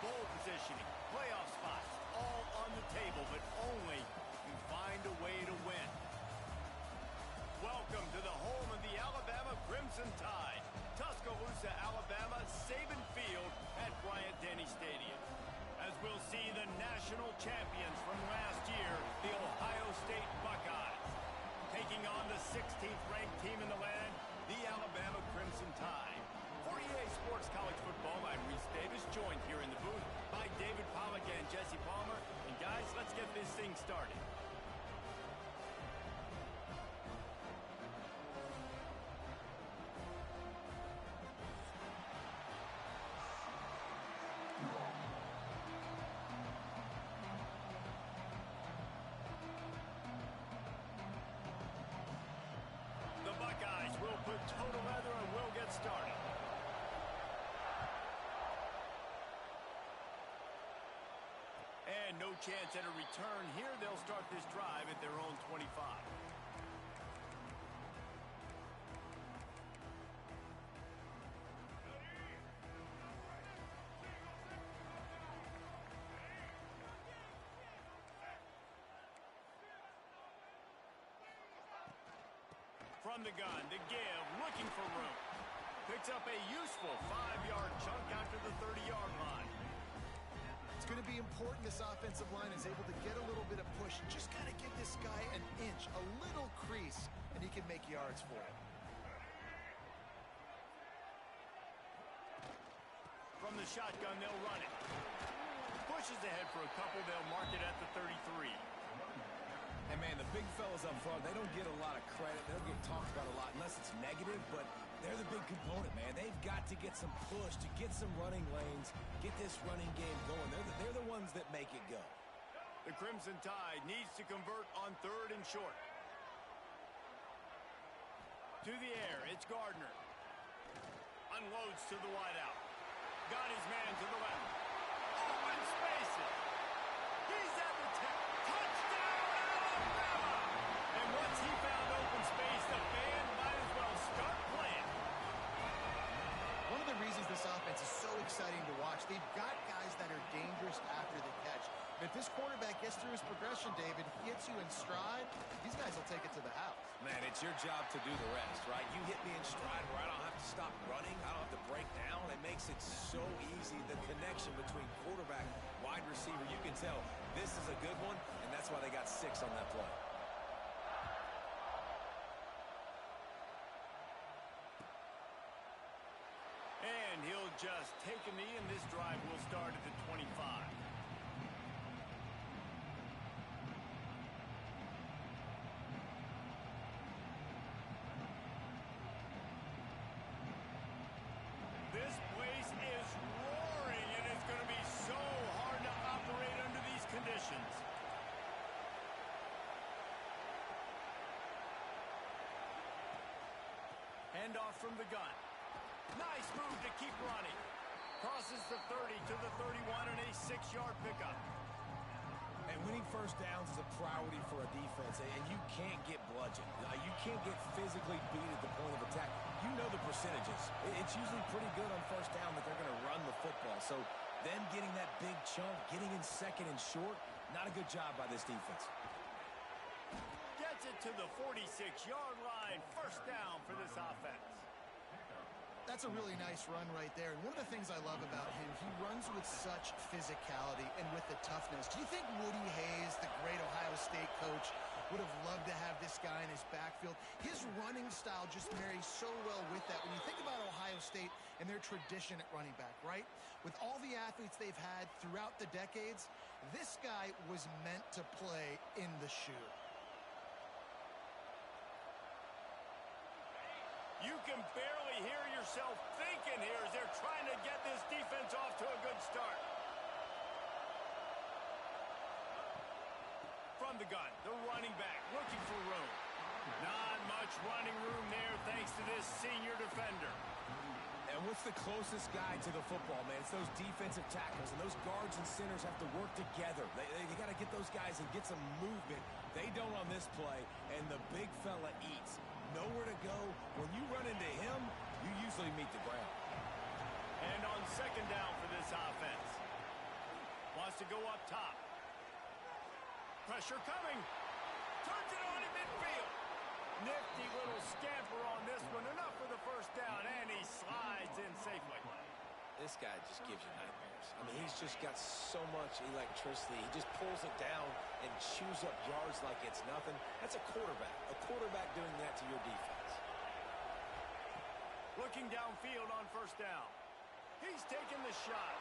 bowl positioning, playoff spots, all on the table, but only you find a way to win. Welcome to the home of the Alabama Crimson Tide, Tuscaloosa, Alabama, Saban Field at Bryant-Denny Stadium. As we'll see the national champions from last year, the Ohio State Buckeyes, taking on the 16th ranked team in the land, the Alabama Crimson Tide. For EA Sports College Football, I'm Reese Davis, joined here in the booth by David Pollack and Jesse Palmer. And guys, let's get this thing started. The Buckeyes will put total leather and we'll get started. And no chance at a return here. They'll start this drive at their own 25. From the gun, to give, looking for room. Picks up a useful 5-yard chunk after the 30-yard line. It's going to be important this offensive line is able to get a little bit of push. Just got to give this guy an inch, a little crease, and he can make yards for it. From the shotgun, they'll run it. Pushes ahead for a couple. They'll mark it at the 33. And, man, the big fellas up front, they don't get a lot of credit. They don't get talked about a lot unless it's negative, but they're the big component, man. They've got to get some push, to get some running lanes, get this running game going. They're the ones that make it go. The Crimson Tide needs to convert on 3rd and short. To the air, it's Gardner. Unloads to the wideout. Got his man to the left. Open spaces. He's at the 10. Touchdown, Alabama! And once he found open space, the band might as well start playing. One of the reasons this offense is so exciting to watch, they've got guys that are dangerous after the catch. If this quarterback gets through his progression, David, gets you in stride, these guys will take it to the house. Man, it's your job to do the rest, right? You hit me in stride where I don't have to stop running. I don't have to break down. It makes it so easy, the connection between quarterback, wide receiver. You can tell this is a good one, and that's why they got 6 on that play. And he'll just take a knee, and this drive will start at the 25. This place is roaring, and it's going to be so hard to operate under these conditions. Handoff from the gun. Nice move to keep running. Crosses the 30 to the 31 and a 6-yard pickup. And winning first downs is a priority for a defense, and you can't get bludgeoned. You can't get physically beat at the point of attack. You know the percentages. It's usually pretty good on first down that they're going to run the football. So them getting that big chunk, getting in 2nd and short, not a good job by this defense. Gets it to the 46-yard line. First down for this offense. That's a really nice run right there. And one of the things I love about him, he runs with such physicality and with the toughness. Do you think Woody Hayes, the great Ohio State coach, would have loved to have this guy in his backfield? His running style just marries so well with that. When you think about Ohio State and their tradition at running back, right? With all the athletes they've had throughout the decades, this guy was meant to play in the shoe. You can barely hear yourself thinking here as they're trying to get this defense off to a good start. From the gun, the running back looking for room. Not much running room there thanks to this senior defender. And what's the closest guy to the football, man? It's those defensive tackles, and those guards and centers have to work together. They got to get those guys and get some movement. They don't on this play, and the big fella eats. Nowhere to go. When you run into him, you usually meet the ground. And on 2nd down for this offense. Wants to go up top. Pressure coming. Turns it on in midfield. Nifty little scamper on this one. Enough for the first down, and he slides in safely. This guy just gives you nightmares. I mean, he's just got so much electricity. He just pulls it down and chews up yards like it's nothing. That's a quarterback. A quarterback doing that to your defense. Looking downfield on first down. He's taking the shot.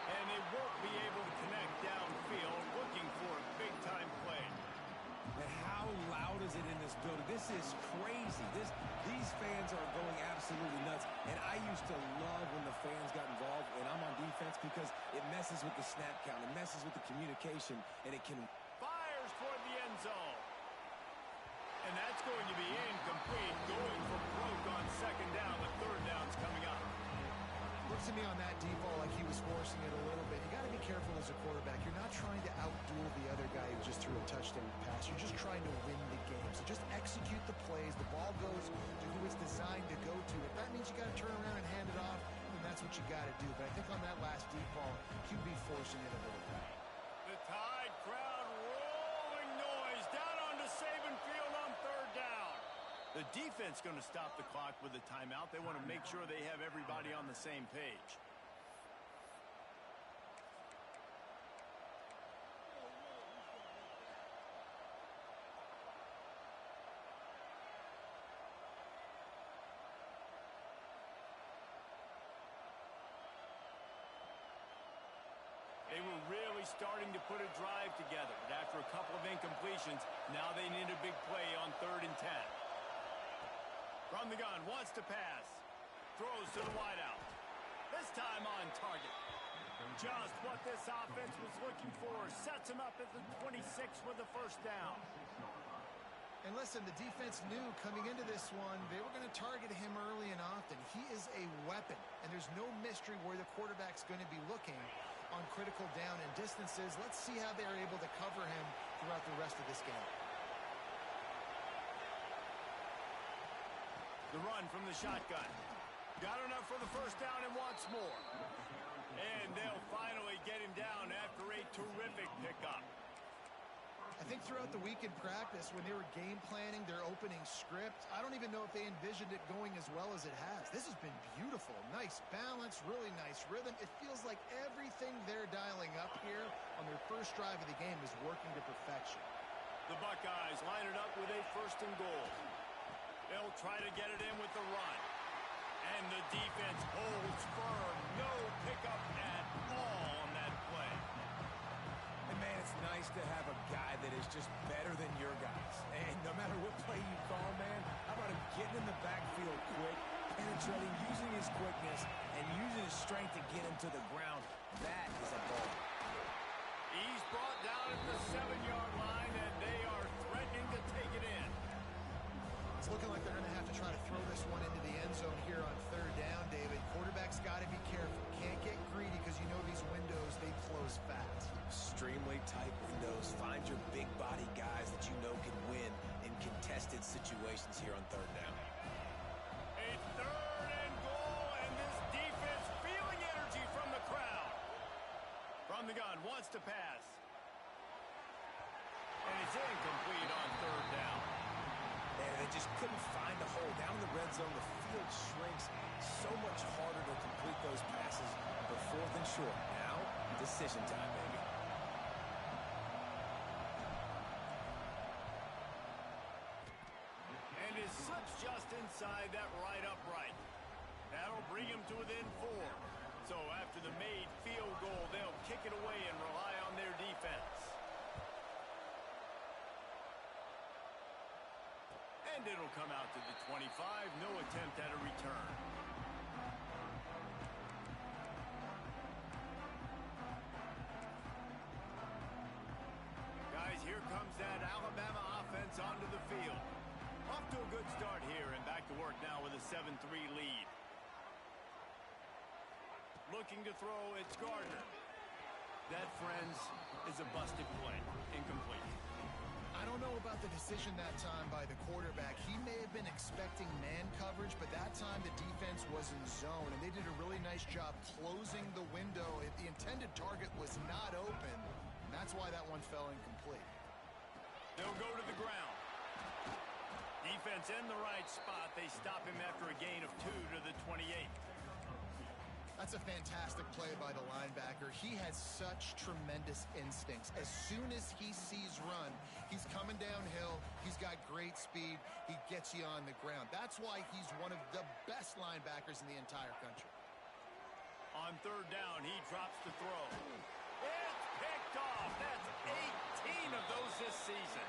And they won't be able to connect downfield, looking for a big-time play. And how loud is it in this building? This is crazy. These fans are going absolutely nuts. And I used to love when the fans got involved when I'm on defense because it messes with the snap count. It messes with the communication, and it can... Fires toward the end zone. And that's going to be incomplete, going for broke on second down. The third down's coming up. Looks to me on that deep ball like he was forcing it a little bit. You got to be careful as a quarterback. You're not trying to outduel the other guy who just threw a touchdown pass. You're just trying to win the game. So just execute the plays. The ball goes to who it's designed to go to. If that means you got to turn around and hand it off, then that's what you got to do. But I think on that last deep ball, QB forcing it a little bit. The Tide crowd rolling noise down onto Saban Field on third down. The defense going to stop the clock with a timeout. They want to make sure they have everybody on the same page. They were really starting to put a drive together, but after a couple of incompletions, now they need a big play on 3rd and 10. From the gun, wants to pass. Throws to the wideout. This time on target. Just what this offense was looking for. Sets him up at the 26 with the first down. And listen, the defense knew coming into this one, they were going to target him early and often. He is a weapon, and there's no mystery where the quarterback's going to be looking on critical down and distances. Let's see how they're able to cover him throughout the rest of this game. The run from the shotgun. Got enough for the first down and wants more. And they'll finally get him down after a terrific pickup. I think throughout the week in practice, when they were game planning their opening script, I don't even know if they envisioned it going as well as it has. This has been beautiful. Nice balance, really nice rhythm. It feels like everything they're dialing up here on their first drive of the game is working to perfection. The Buckeyes line it up with a 1st and goal. They'll try to get it in with the run. And the defense holds firm. No pickup at all on that play. And, man, it's nice to have a guy that is just better than your guys. And no matter what play you call, man, how about him getting in the backfield quick, penetrating, using his quickness, and using his strength to get him to the ground. That is a ball. He's brought down at the 7-yard line, and they are threatening to take it in. It's looking like they're going to have to try to throw this one into the end zone here on 3rd down, David. Quarterback's got to be careful. Can't get greedy because you know these windows, they close fast. Extremely tight windows. Find your big body guys that you know can win in contested situations here on 3rd down. A 3rd and goal, and this defense feeling energy from the crowd. From the gun, wants to pass. And it's incomplete on 3rd down. And they just couldn't find a hole. Down in the red zone, the field shrinks. So much harder to complete those passes for 4th and short. Now, decision time, baby. And it slips just inside that right upright. That'll bring him to within 4. So after the made field goal, they'll kick it away and rely on their defense. And it'll come out to the 25. No attempt at a return. Guys, here comes that Alabama offense onto the field. Off to a good start here and back to work now with a 7-3 lead. Looking to throw, it's Gardner. That, friends, is a busted play. Incomplete. I don't know about about the decision that time by the quarterback. He may have been expecting man coverage, but that time the defense was in zone, and they did a really nice job closing the window. The intended target was not open, and that's why that one fell incomplete. They'll go to the ground. Defense in the right spot. They stop him after a gain of 2 to the 28. That's a fantastic play by the linebacker. He has such tremendous instincts. As soon as he sees run, he's coming downhill. He's got great speed. He gets you on the ground. That's why he's one of the best linebackers in the entire country. On third down, he drops the throw. It's picked off. That's 18 of those this season.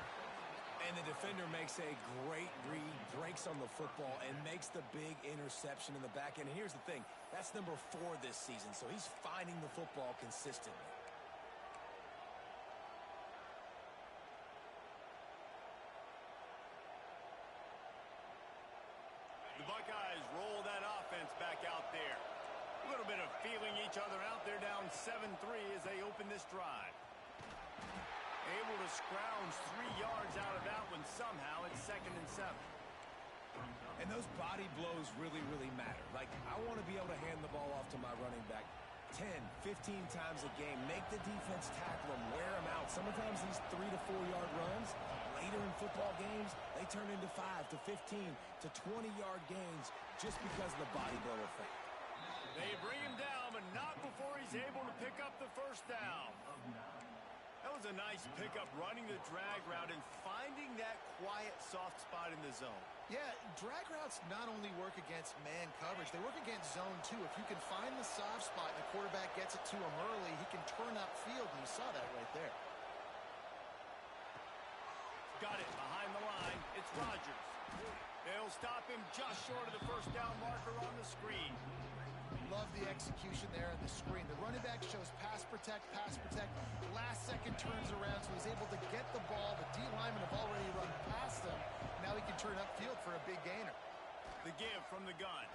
And the defender makes a great read, breaks on the football, and makes the big interception in the back end. And here's the thing, that's number 4 this season, so he's finding the football consistently. The Buckeyes roll that offense back out there. A little bit of feeling each other out there, down 7-3 as they open this drive. Able to scrounge 3 yards out of that one somehow. It's 2nd and 7. And those body blows really, really matter. Like, I want to be able to hand the ball off to my running back 10, 15 times a game. Make the defense tackle him, wear him out. Sometimes these 3 to 4 yard runs, later in football games, they turn into 5 to 15 to 20 yard gains just because of the body blow effect. They bring him down, but not before he's able to pick up the first down. That was a nice pickup, running the drag route and finding that quiet, soft spot in the zone. Yeah, drag routes not only work against man coverage, they work against zone too. If you can find the soft spot and the quarterback gets it to him early, he can turn upfield, and you saw that right there. Got it behind the line. It's Rodgers. They'll stop him just short of the first down marker on the screen. Love the execution there on the screen. The running back shows pass protect, pass protect. Last second turns around, so he's able to get the ball. The D linemen have already run past him. Now he can turn upfield for a big gainer. The give from the gun.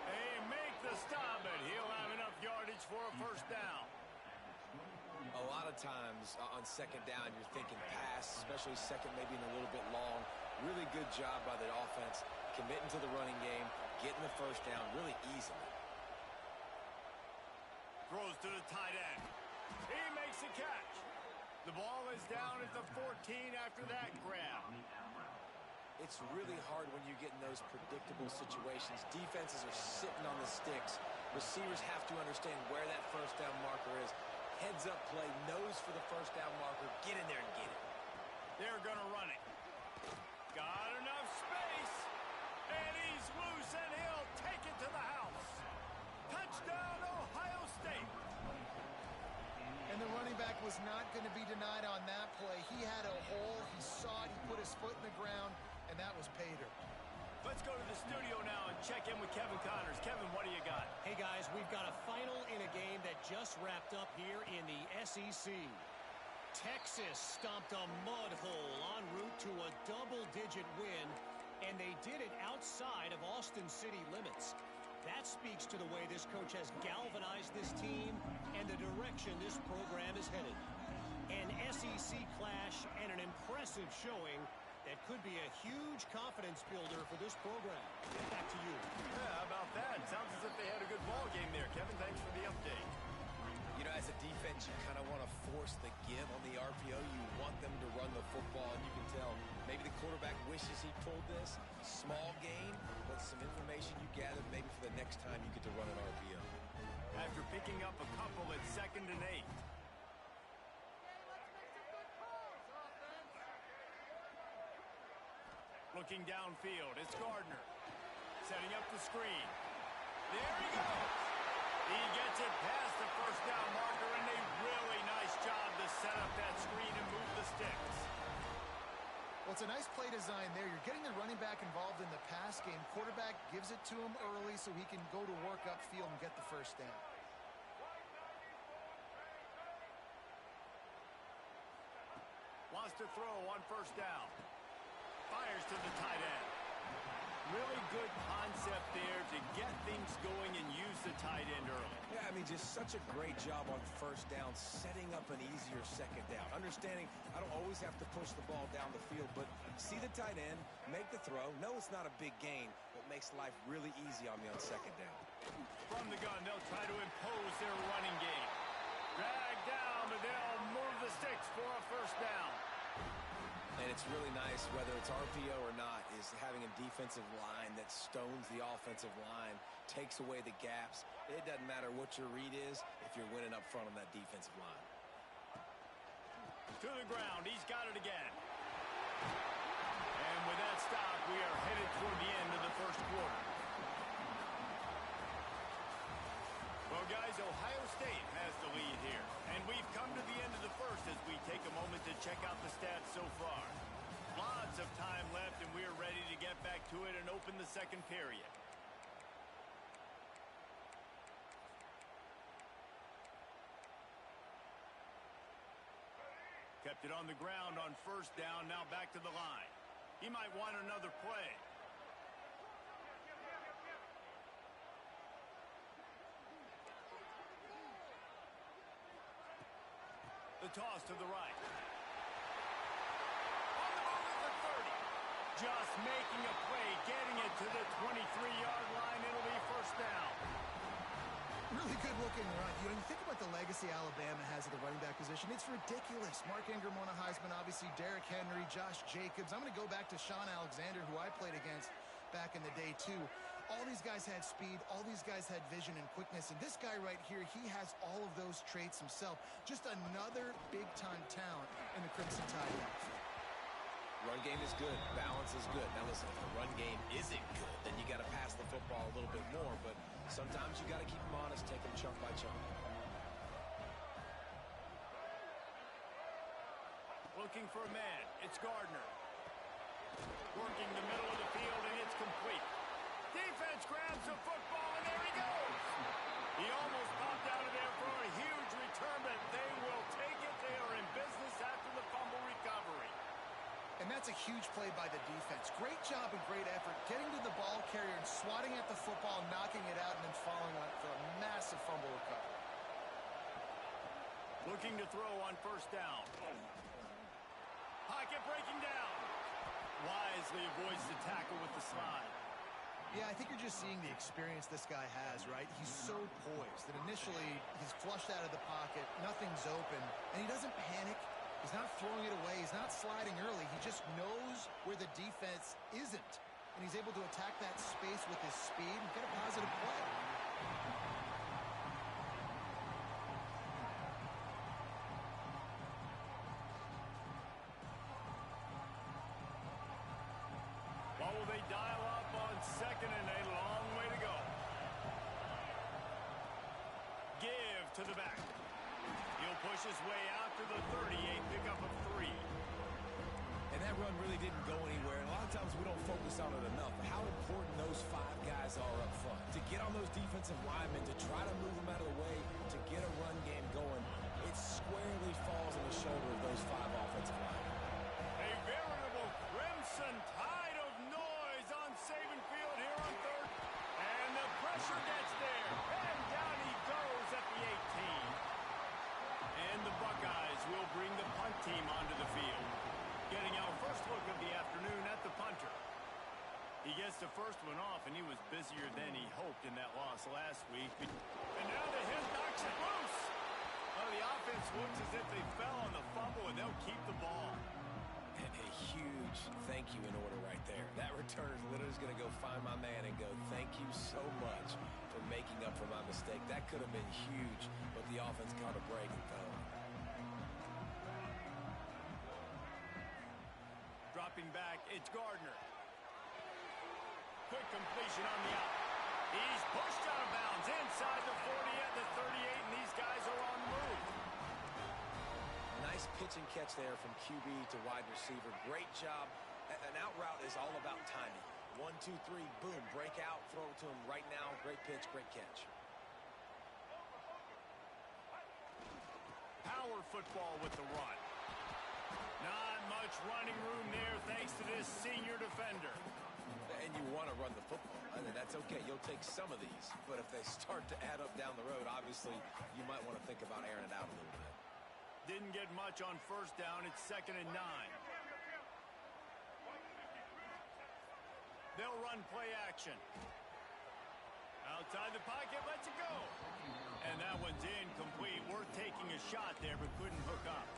They make the stop, but he'll have enough yardage for a first down. A lot of times on second down, you're thinking pass, especially second, maybe a little bit long. Really good job by the offense, committing to the running game, getting the first down really easily. Throws to the tight end. He makes a catch. The ball is down at the 14 after that grab. It's really hard when you get in those predictable situations. Defenses are sitting on the sticks. Receivers have to understand where that first down marker is. Heads up play, nose for the first down marker. Get in there and get it. They're going to run it. Got enough space. And he's loose, and he'll take it to the house. Touchdown, Ohio State. And the running back was not going to be denied on that play. He had a hole. He saw it. He put his foot in the ground, and that was pay dirt. Let's go to the studio now and check in with Kevin Connors. Kevin, what do you got? Hey, guys, we've got a final in a game that just wrapped up here in the SEC. Texas stomped a mud hole en route to a double-digit win, and they did it outside of Austin City limits. That speaks to the way this coach has galvanized this team and the direction this program is headed. An SEC clash and an impressive showing that could be a huge confidence builder for this program. Back to you. Yeah, how about that? Sounds as if they had a good ball game there. Kevin, thanks for the update. You know, as a defense, you kind of want to force the give on the RPO. You want them to run the football, and you can tell maybe the quarterback wishes he pulled this. Small gain, but some information you gathered maybe for the next time you get to run an RPO. After picking up a couple at 2nd and 8. Looking downfield, it's Gardner. Setting up the screen. There he goes. He gets it past the first down marker, and a really nice job to set up that screen and move the sticks. Well, it's a nice play design there. You're getting the running back involved in the pass game. Quarterback gives it to him early so he can go to work upfield and get the first down. Wants to throw on first down. Fires to the tight end. Really good concept there to get things going and use the tight end early. Yeah, I mean, just such a great job on first down, setting up an easier second down. Understanding I don't always have to push the ball down the field, but see the tight end, make the throw. No, it's not a big gain, but makes life really easy on me on second down. From the gun, they'll try to impose their running game. Drag down, but they'll move the sticks for a first down. And it's really nice, whether it's RPO or not, is having a defensive line that stones the offensive line, takes away the gaps. It doesn't matter what your read is if you're winning up front on that defensive line. To the ground, he's got it again. And with that stop, we are headed toward the end of the first quarter. Well, guys, Ohio State has the lead here. And we've come to the end of the first as we take a moment to check out the stats so far. Lots of time left, and we are ready to get back to it and open the second period. Kept it on the ground on first down, now back to the line. He might want another play. The toss to the right. On the move at the 30. Just making a play, getting it to the 23-yard line. It'll be first down. Really good looking run. You think about the legacy Alabama has at the running back position. It's ridiculous. Mark Ingram won a Heisman, obviously Derrick Henry, Josh Jacobs. I'm going to go back to Sean Alexander, who I played against back in the day, too. All these guys had speed. All these guys had vision and quickness. And this guy right here, he has all of those traits himself. Just another big-time talent in the Crimson Tide outfit. Run game is good. Balance is good. Now, listen, if the run game isn't good, then you got to pass the football a little bit more. But sometimes you got to keep them honest, take them chunk by chunk. Looking for a man. It's Gardner. Working the middle of the field, and it's complete. Defense grabs the football, and there he goes. He almost popped out of there for a huge return, but they will take it. They are in business after the fumble recovery. And that's a huge play by the defense. Great job and great effort getting to the ball carrier and swatting at the football, knocking it out, and then falling on it for a massive fumble recovery. Looking to throw on first down. Pocket breaking down. Wisely avoids the tackle with the slide. Yeah, I think you're just seeing the experience this guy has, right? He's so poised that initially he's flushed out of the pocket, nothing's open, and he doesn't panic. He's not throwing it away. He's not sliding early. He just knows where the defense isn't, and he's able to attack that space with his speed and get a positive play. What will they dial up on second and a long way to go? Give to the back. He'll push his way out to the 38, pickup of 3. And that run really didn't go anywhere. And a lot of times we don't focus on it enough. How important those 5 guys are up front. To get on those defensive linemen, to try to move them out of the way, to get a run game going, it squarely falls on the shoulder of those 5 offensive linemen. A veritable crimson tide of noise on Saban Field here on third. And the pressure gets there. And down he goes at the 18. And the Buckeyes will bring the punt team onto the field. Getting our first look of the afternoon at the punter. He gets the first one off, and he was busier than he hoped in that loss last week. And now the hit knocks it loose. Well, the offense looks as if they fell on the fumble, and they'll keep the ball. And a huge thank you in order right there. That returner literally is going to go find my man and go, thank you so much for making up for my mistake. That could have been huge, but the offense caught a break and fell. Dropping back, it's Gardner. Quick completion on the out. He's pushed out of bounds inside the 40 at the 38, and these guys are on the move. Nice pitch and catch there from QB to wide receiver. Great job. An out route is all about timing. 1, 2, 3, boom, break out, throw it to him right now. Great pitch, great catch. Power football with the run. Not much running room there thanks to this senior defender. And you want to run the football. I mean, that's okay. You'll take some of these. But if they start to add up down the road, obviously, you might want to think about airing it out a little bit. Didn't get much on first down. It's 2nd and 9. They'll run play action. Outside the pocket, lets it go. And that one's incomplete. Worth taking a shot there, but couldn't hook up.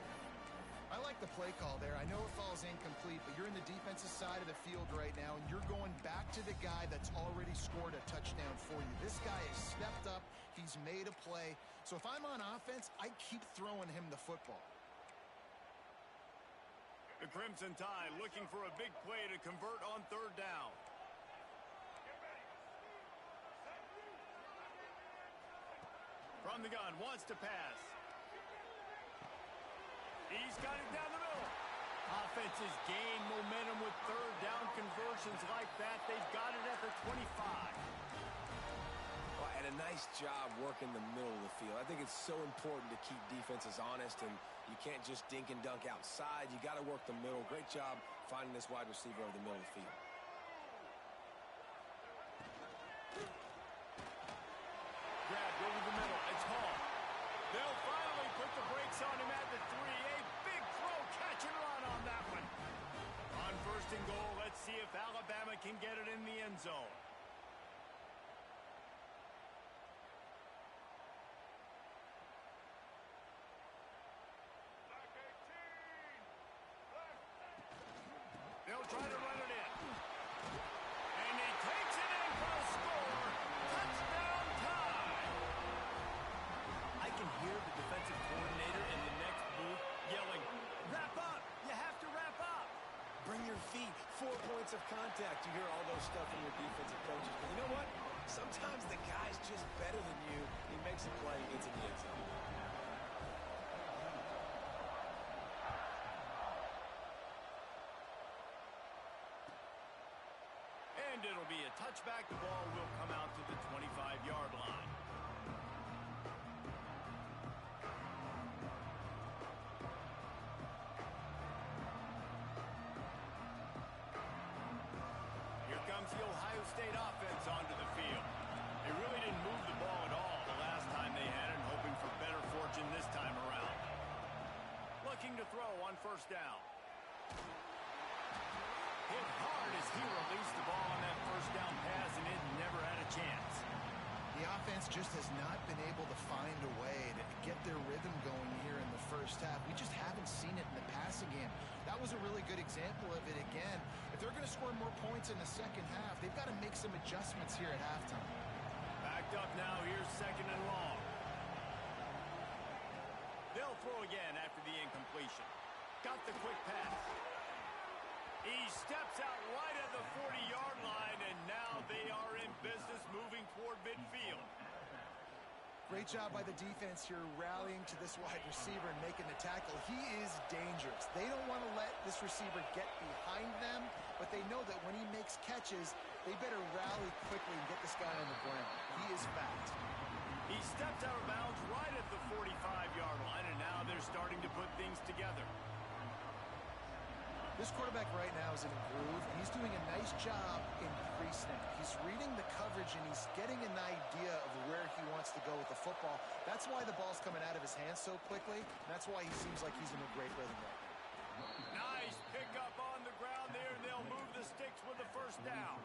I like the play call there. I know it falls incomplete, but you're in the defensive side of the field right now, and you're going back to the guy that's already scored a touchdown for you. This guy has stepped up. He's made a play. So if I'm on offense, I keep throwing him the football. The Crimson Tide looking for a big play to convert on 3rd down. From the gun, wants to pass. He's got it down the middle. Offenses gain momentum with 3rd down conversions like that. They've got it at the 25. Well, and a nice job working the middle of the field. I think it's so important to keep defenses honest, and you can't just dink and dunk outside. You got to work the middle. Great job finding this wide receiver over the middle of the field. Grabbed over the middle. It's Hall. They'll finally put the brakes on him at the 3. A big throw, catch and run on that one. On 1st and goal, let's see if Alabama can get it in the end zone. They'll try to run it in. And he takes it in for a score. Touchdown tie. I can hear the defensive coordinator in the next booth yelling, "Wrap up! You have to wrap up!" Bring your feet. 4 points of contact. You hear all those stuff from your defensive coaches. But you know what? Sometimes the guy's just better than you. He makes a play, gets in the end zone. And it'll be a touchback. The ball will come out to the 25-yard line. Here comes the Ohio State offense onto the field. They really didn't move the ball at all the last time they had it, hoping for better fortune this time around. Looking to throw on 1st down. Hit hard as he released the ball on that 1st down pass, and it never had a chance. The offense just has not been able to find a way to get their rhythm going here in the 1st half. We just haven't seen it in the passing game. That was a really good example of it again. If they're going to score more points in the 2nd half, they've got to make some adjustments here at halftime. Backed up now. Here's 2nd and long. They'll throw again after the incompletion. Got the quick pass. He steps out right at the 40-yard line, and now they are in business moving toward midfield. Great job by the defense here rallying to this wide receiver and making the tackle. He is dangerous. They don't want to let this receiver get behind them, but they know that when he makes catches, they better rally quickly and get this guy on the ground. He is fast. He steps out of bounds right at the 45-yard line, and now they're starting to put things together. This quarterback right now is in a groove, and he's doing a nice job in pre-snap. He's reading the coverage, and he's getting an idea of where he wants to go with the football. That's why the ball's coming out of his hands so quickly. That's why he seems like he's in a great rhythm right now. Nice pickup on the ground there, and they'll move the sticks with the 1st down.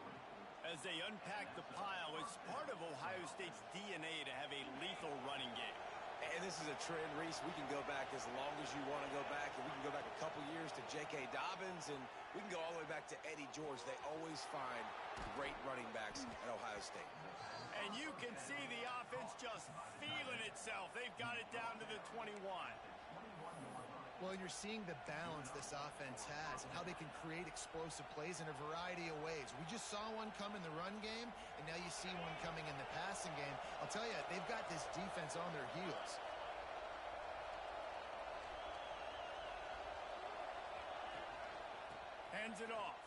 As they unpack the pile, it's part of Ohio State's DNA to have a lethal running game. And this is a trend, Reese. We can go back as long as you want to go back, and we can go back a couple years to J.K. Dobbins, and we can go all the way back to Eddie George. They always find great running backs at Ohio State. And you can see the offense just feeling itself. They've got it down to the 21. Well, you're seeing the balance this offense has and how they can create explosive plays in a variety of ways. We just saw one come in the run game, and now you see one coming in the passing game. I'll tell you, they've got this defense on their heels. Hands it off.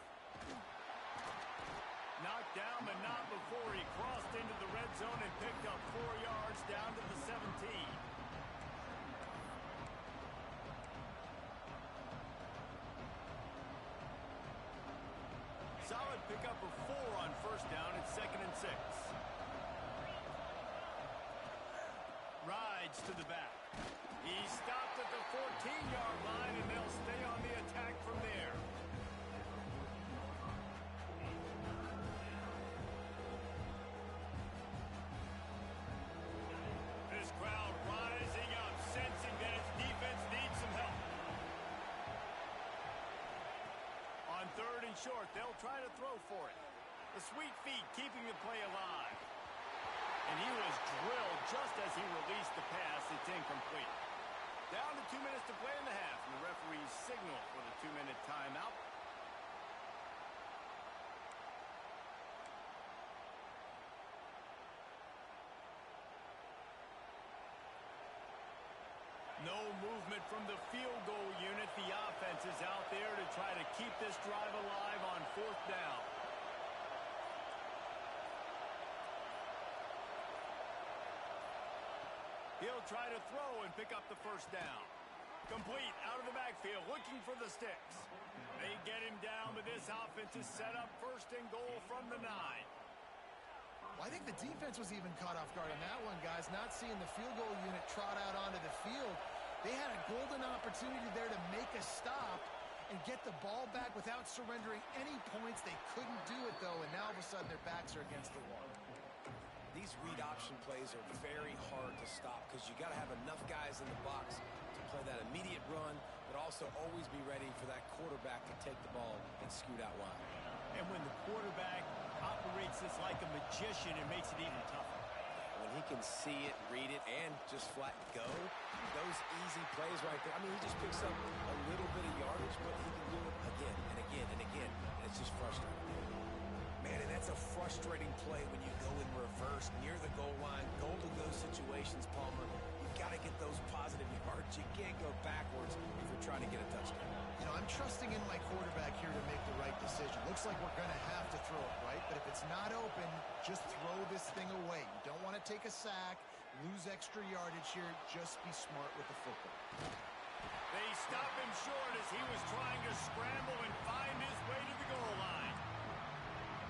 Knocked down, but not before he crossed into the red zone and picked up 4 yards down to the 17. Solid pickup of 4 first down at 2nd and 6. Rides to the back. He stopped at the 14-yard line, and they'll stay on the attack from there. This crowd rising up, sensing that its defense needs some help. On 3rd and short, they'll try to throw for it. The sweet feet keeping the play alive. And he was drilled just as he released the pass. It's incomplete. Down to 2 minutes to play in the half, and the referees signal for the 2-minute timeout. No movement from the field goal unit. The offense is out there to try to keep this drive alive on 4th down. He'll try to throw and pick up the first down. Complete out of the backfield, looking for the sticks. They get him down, but this offense is set up 1st and goal from the 9. Well, I think the defense was even caught off guard on that one, guys. Not seeing the field goal unit trot out onto the field. They had a golden opportunity there to make a stop and get the ball back without surrendering any points. They couldn't do it, though, and now all of a sudden their backs are against the wall. These read option plays are very hard to stop because you got to have enough guys in the box to play that immediate run, but also always be ready for that quarterback to take the ball and scoot out wide. And when the quarterback operates this like a magician, it makes it even tougher. When he can see it, read it, and just flat go, those easy plays right there. I mean, he just picks up a little bit of yardage, but he can do it again and again and again, and it's just frustrating. Man, and that's a frustrating play when you go in reverse near the goal line, goal-to-go situations, Palmer. You've got to get those positive yards. You can't go backwards if you're trying to get a touchdown. You know, I'm trusting in my quarterback here to make the right decision. Looks like we're going to have to throw it, right? But if it's not open, just throw this thing away. You don't want to take a sack, lose extra yardage here. Just be smart with the football. They stop him short as he was trying to scramble and find his way to the goal line.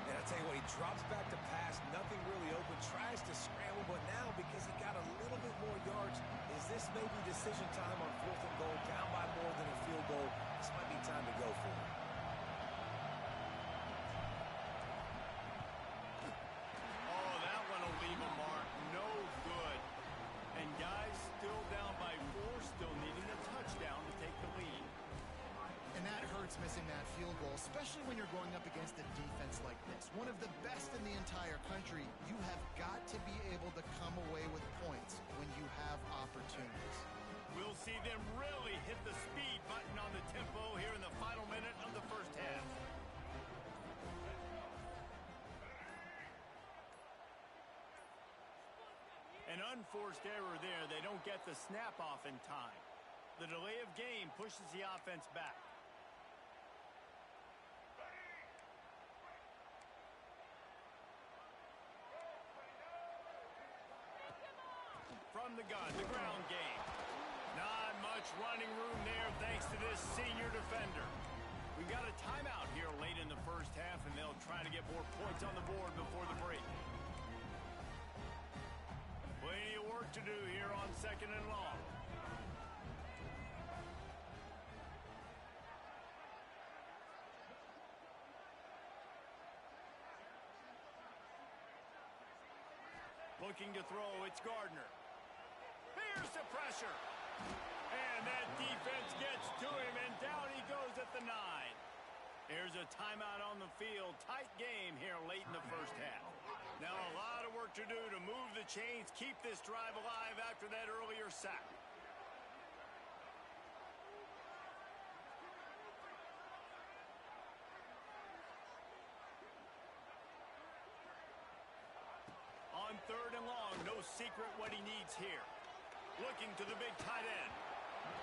And I tell you what, he drops back to pass, nothing really open, tries to scramble, but now because he got a little bit more yards, is this maybe decision time on 4th and goal, down by more than a field goal? This might be time to go for it. Oh, that one will leave a mark. No good. And guys still down by 4, still needing a touchdown to take the lead. And that hurts missing that field goal, especially when you're going up against a defense like this. One of the best in the entire country. You have got to be able to come away with points when you have opportunities. We'll see them really hit the speed button on the tempo here in the final minute of the first half. An unforced error there. They don't get the snap off in time. The delay of game pushes the offense back. From the gun, the ground game. Not much running room there thanks to this senior defender. We've got a timeout here late in the first half, and they'll try to get more points on the board before the break. Plenty of work to do here on 2nd and long. Looking to throw, it's Gardner. Here's the pressure. And that defense gets to him, and down he goes at the 9. Here's a timeout on the field. Tight game here late in the first half. Now a lot of work to do to move the chains, keep this drive alive after that earlier sack. On 3rd and long, no secret what he needs here. Looking to the big tight end.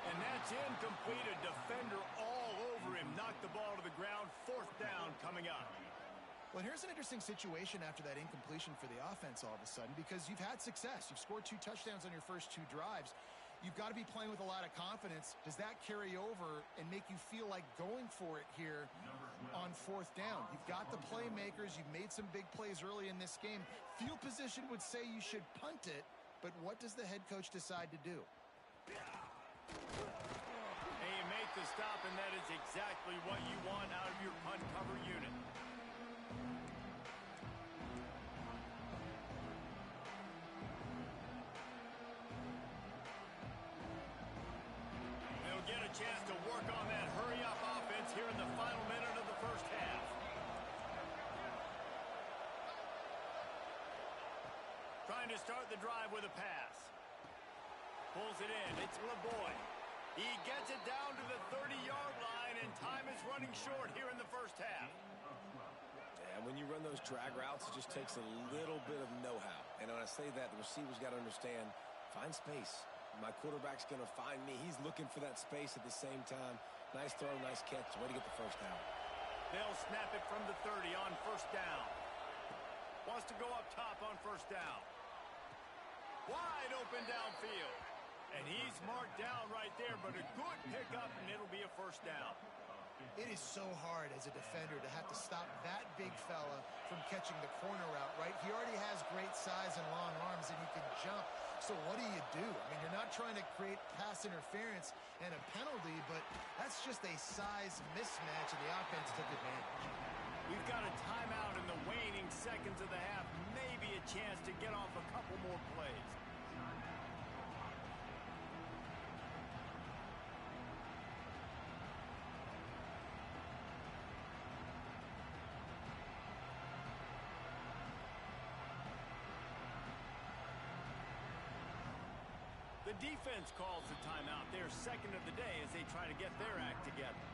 And that's incomplete. A defender all over him. Knocked the ball to the ground. 4th down coming up. Well, here's an interesting situation after that incompletion for the offense all of a sudden, because you've had success. You've scored 2 touchdowns on your first 2 drives. You've got to be playing with a lot of confidence. Does that carry over and make you feel like going for it here on 4th down? You've got the playmakers. You've made some big plays early in this game. Field position would say you should punt it, but what does the head coach decide to do? And you make the stop, and that is exactly what you want out of your punt cover unit. They'll get a chance to work on that hurry-up offense here in the final minute of the first half. Trying to start the drive with a pass. Pulls it in. It's LeBoy. He gets it down to the 30-yard line, and time is running short here in the first half. And when you run those drag routes, it just takes a little bit of know-how. And when I say that, the receiver's got to understand, find space. My quarterback's going to find me. He's looking for that space at the same time. Nice throw, nice catch. Way to get the first down. They'll snap it from the 30 on first down. Wants to go up top on first down. Wide open downfield. And he's marked down right there, but a good pickup, and it'll be a first down. It is so hard as a defender to have to stop that big fella from catching the corner route, right? He already has great size and long arms, and he can jump. So what do you do? I mean, you're not trying to create pass interference and a penalty, but that's just a size mismatch, and the offense took advantage. We've got a timeout in the waning seconds of the half. Maybe a chance to get off a couple more plays. The defense calls the timeout. Their second of the day as they try to get their act together.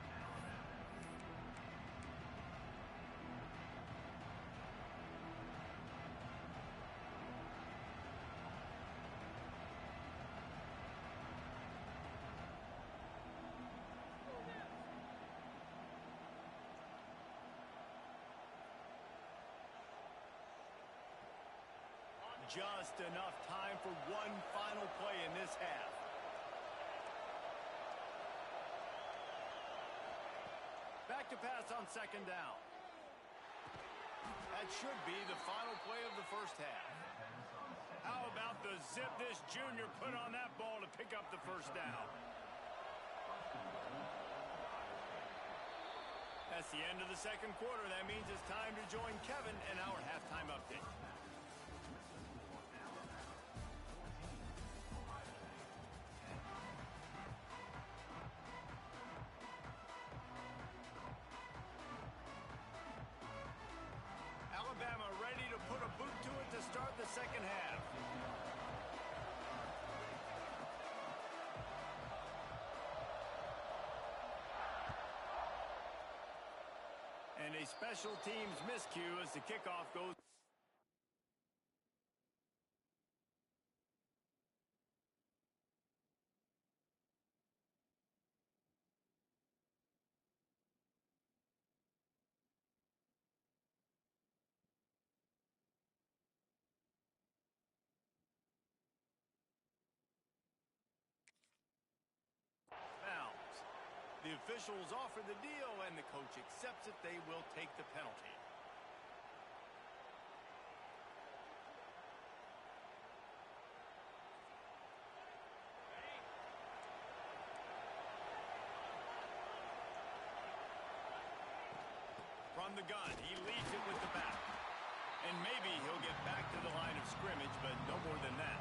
Just enough time for one final play in this half. Back to pass on second down. That should be the final play of the first half. How about the zip this junior put on that ball to pick up the first down? That's the end of the second quarter. That means it's time to join Kevin in our halftime update. Alabama ready to put a boot to it to start the second half. And a special teams miscue as the kickoff goes. The officials offer the deal, and the coach accepts it. They will take the penalty. From the gun, he leads it with the back. And maybe he'll get back to the line of scrimmage, but no more than that.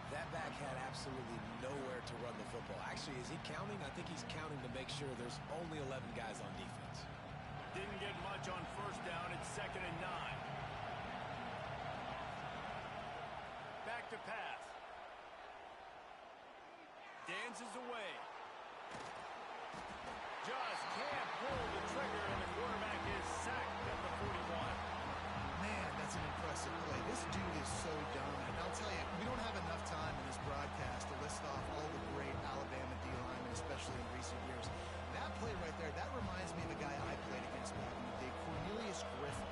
That back had absolutely nowhere to run the football. Actually, is he counting? I think he's counting to make sure there's only 11 guys on defense. Didn't get much on first down. It's 2nd and 9. Back to pass. Dances away. Just can't pull the trigger, and the quarterback is sacked at the 41. Man, that's an impressive play. This dude is so dominant. I'll tell you, we don't have enough time in this broadcast to list off all the great Alabama D-linemen, especially in recent years. That play right there, that reminds me of a guy I played against back in the day, Cornelius Griffin,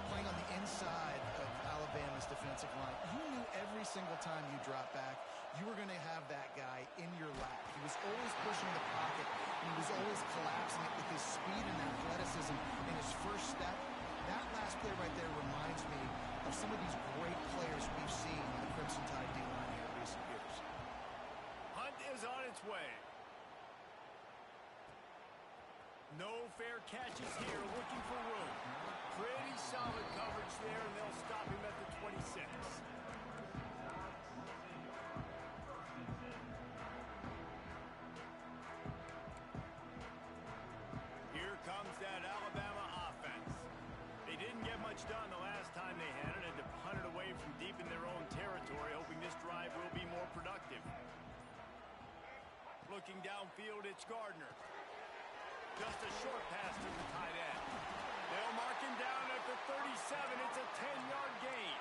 playing on the inside of Alabama's defensive line. You knew every single time you dropped back, you were going to have that guy in your lap. He was always pushing the pocket, and he was always collapsing it with his speed and athleticism in his first step. That last play right there reminds me of some of these great players we've seen on the Crimson Tide D-line here in recent years. Hunt is on its way. No fair catches here, looking for room. Pretty solid coverage there, and they'll stop him at the 26. Here comes that Alabama offense. They didn't get much done the last time they had it, and to punt it away from deep in their own territory, hoping this drive will be more productive. Looking downfield, it's Gardner. Just a short pass to the tight end. They'll mark him down at the 37. It's a 10-yard gain.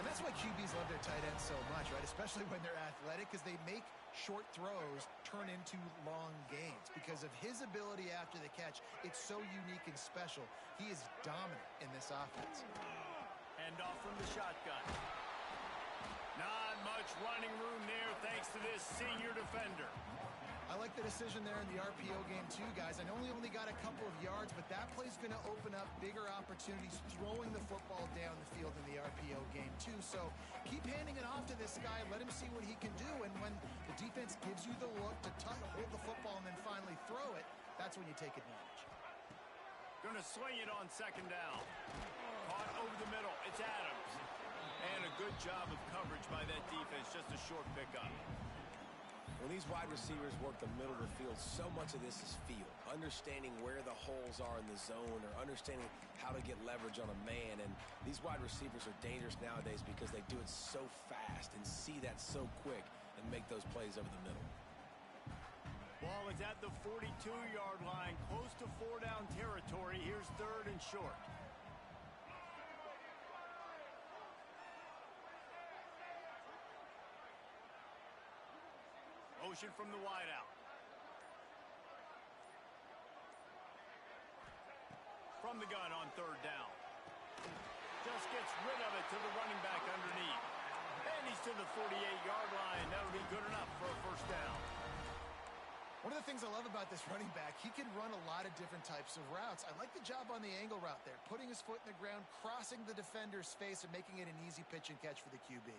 And that's why QBs love their tight ends so much, right? Especially when they're athletic, because they make short throws turn into long gains. Because of his ability after the catch, it's so unique and special. He is dominant in this offense. Hand off from the shotgun. Not much running room there thanks to this senior defender. I like the decision there in the RPO game too, guys. I know he only got a couple of yards, but that play's going to open up bigger opportunities throwing the football down the field in the RPO game too. So keep handing it off to this guy. Let him see what he can do. And when the defense gives you the look to hold the football and then finally throw it, that's when you take advantage. Going to swing it on second down. Caught over the middle. It's Adams. And a good job of coverage by that defense. Just a short pickup. When these wide receivers work the middle of the field, so much of this is feel. Understanding where the holes are in the zone or understanding how to get leverage on a man. And these wide receivers are dangerous nowadays because they do it so fast and see that so quick and make those plays over the middle. Ball is at the 42-yard line, close to 4-down territory. Here's third and short. Motion from the wideout. From the gun on third down. Just gets rid of it to the running back underneath. And he's to the 48-yard line. That'll be good enough for a first down. One of the things I love about this running back, he can run a lot of different types of routes. I like the job on the angle route there, putting his foot in the ground, crossing the defender's face, and making it an easy pitch and catch for the QB.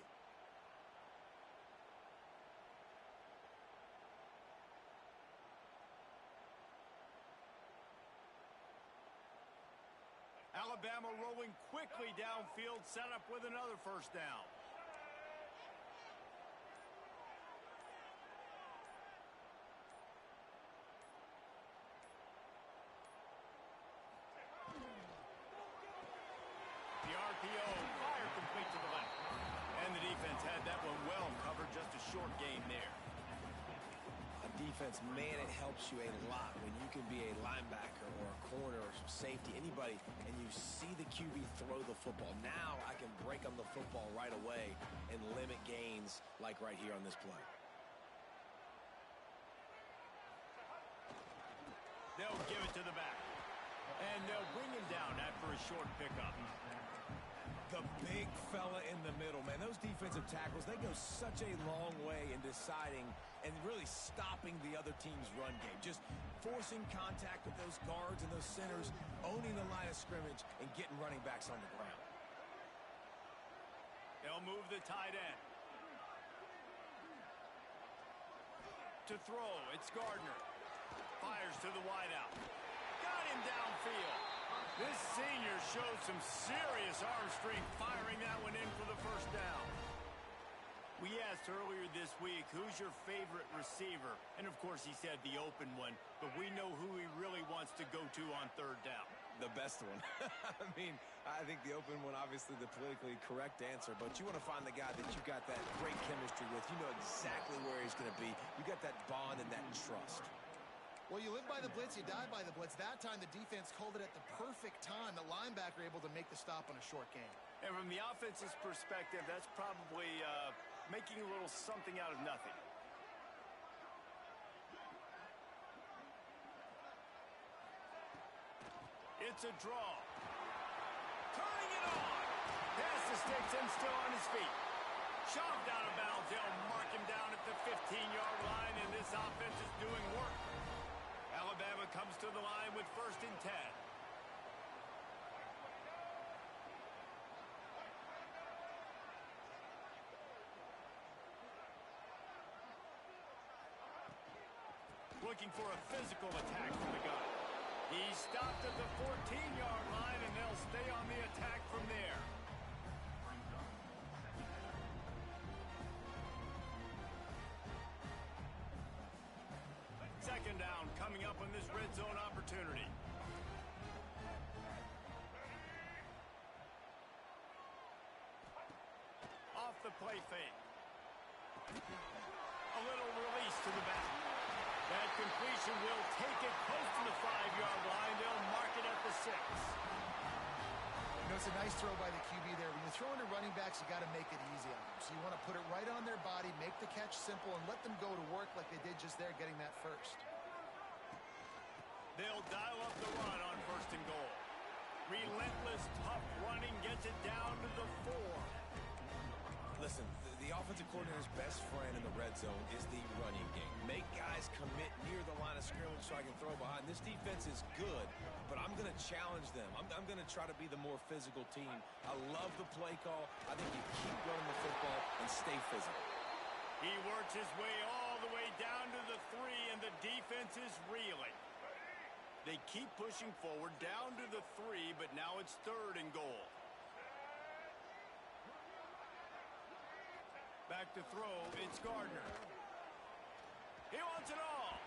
Alabama rolling quickly downfield, set up with another first down. The RPO fired complete to the left. And the defense had that one well covered, just a short gain there. Defense, man, it helps you a lot when you can be a linebacker or a corner or some safety, anybody, and you see the QB throw the football. Now I can break on the football right away and limit gains like right here on this play. They'll give it to the back. And they'll bring him down after a short pickup. The big fella in the middle, man. Those defensive tackles, they go such a long way in deciding and really stopping the other team's run game. Just forcing contact with those guards and those centers, owning the line of scrimmage, and getting running backs on the ground. They'll move the tight end. To throw, it's Gardner. Fires to the wideout. Got him downfield. This senior showed some serious arm strength firing that one in for the first down. We asked earlier this week, who's your favorite receiver? And of course he said the open one, but we know who he really wants to go to on third down. The best one. I mean, I think the open one, obviously the politically correct answer, but you want to find the guy that you got that great chemistry with. You know exactly where he's going to be. You got that bond and that trust. Well, you live by the blitz, you die by the blitz. That time, the defense called it at the perfect time. The linebacker able to make the stop on a short gain. And from the offense's perspective, that's probably making a little something out of nothing. It's a draw. Turning it on. Pass the sticks and still on his feet. Shoved out of bounds. They'll mark him down at the 15-yard line, and this offense is doing work. Alabama comes to the line with 1st and 10. Looking for a physical attack from the gun. He stopped at the 14-yard line, and they'll stay on the attack from there. Second down coming up on this red zone opportunity. Off the play fake. A little release to the back. That completion will take it close to the 5-yard line. They'll mark it at the 6. You know, it's a nice throw by the QB there. When you're throwing to running backs, you got to make it easy on them. So you want to put it right on their body, make the catch simple, and let them go to work like they did just there, getting that first. They'll dial up the run on 1st and goal. Relentless, tough running gets it down to the 4. Listen, the offensive coordinator's best friend in the red zone is the running game. Make guys commit near the line of scrimmage so I can throw behind. This defense is good, but I'm going to challenge them. I'm going to try to be the more physical team. I love the play call. I think you keep running the football and stay physical. He works his way all the way down to the 3, and the defense is reeling. They keep pushing forward down to the 3, but now it's 3rd and goal. Back to throw, it's Gardner. He wants it all.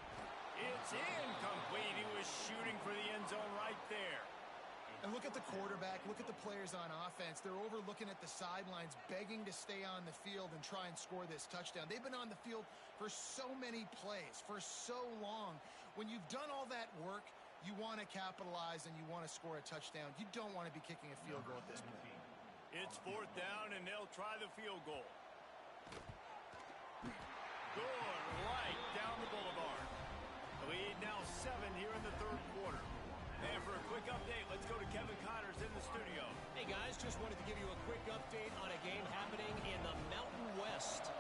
It's incomplete. He was shooting for the end zone right there. And look at the quarterback. Look at the players on offense. They're overlooking at the sidelines, begging to stay on the field and try and score this touchdown. They've been on the field for so many plays, for so long. When you've done all that work, you want to capitalize and you want to score a touchdown. You don't want to be kicking a field goal at this point. It's 4th down, and they'll try the field goal. Good, right down the boulevard. The lead now 7 here in the 3rd quarter. And for a quick update, let's go to Kevin Connors in the studio. Hey, guys, just wanted to give you a quick update on a game happening in the Mountain West.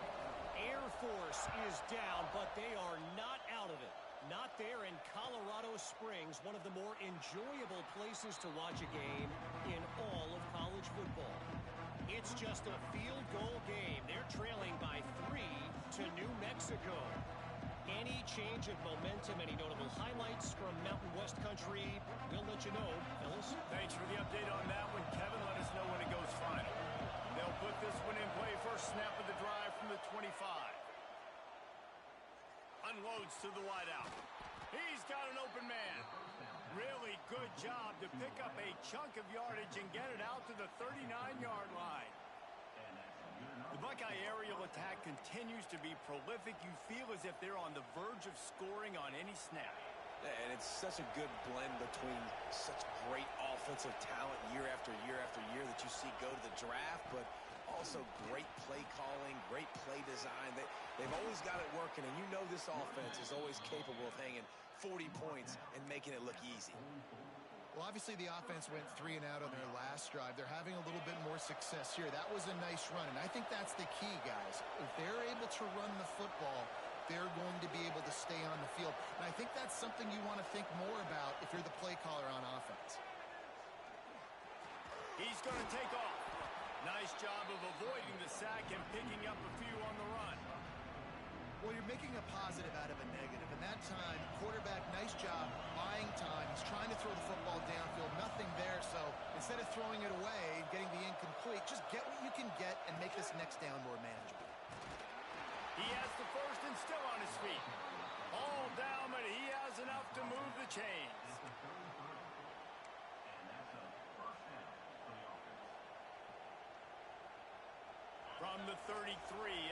Air Force is down, but they are not out of it. Not there in Colorado Springs, one of the more enjoyable places to watch a game in all of college football. It's just a field goal game. They're trailing by 3 to New Mexico. Any change of momentum, any notable highlights from Mountain West country, we'll let you know, fellas. Thanks for the update on that one, Kevin. Let us know when it goes final. They'll put this one in play. First snap of the drive from the 25. Unloads to the wideout. He's got an open man. Really good job to pick up a chunk of yardage and get it out to the 39-yard line. The Buckeye aerial attack continues to be prolific. You feel as if they're on the verge of scoring on any snap. And it's such a good blend between such great offensive talent year after year after year that you see go to the draft, but also great play calling, great play design. They've always got it working, and you know this offense is always capable of hanging 40 points and making it look easy. Well, obviously the offense went 3 and out on their last drive. They're having a little bit more success here. That was a nice run, and I think that's the key, guys. If they're able to run the football, they're going to be able to stay on the field. And I think that's something you want to think more about if you're the play caller on offense. He's going to take off. Nice job of avoiding the sack and picking up a few on the run. Well, you're making a positive out of a negative. And that time, quarterback, nice job, buying time. He's trying to throw the football downfield. Nothing there. So instead of throwing it away and getting the incomplete, just get what you can get and make this next down more manageable. He has the first and still on his feet. All down, but he has enough to move the chains. From the 33,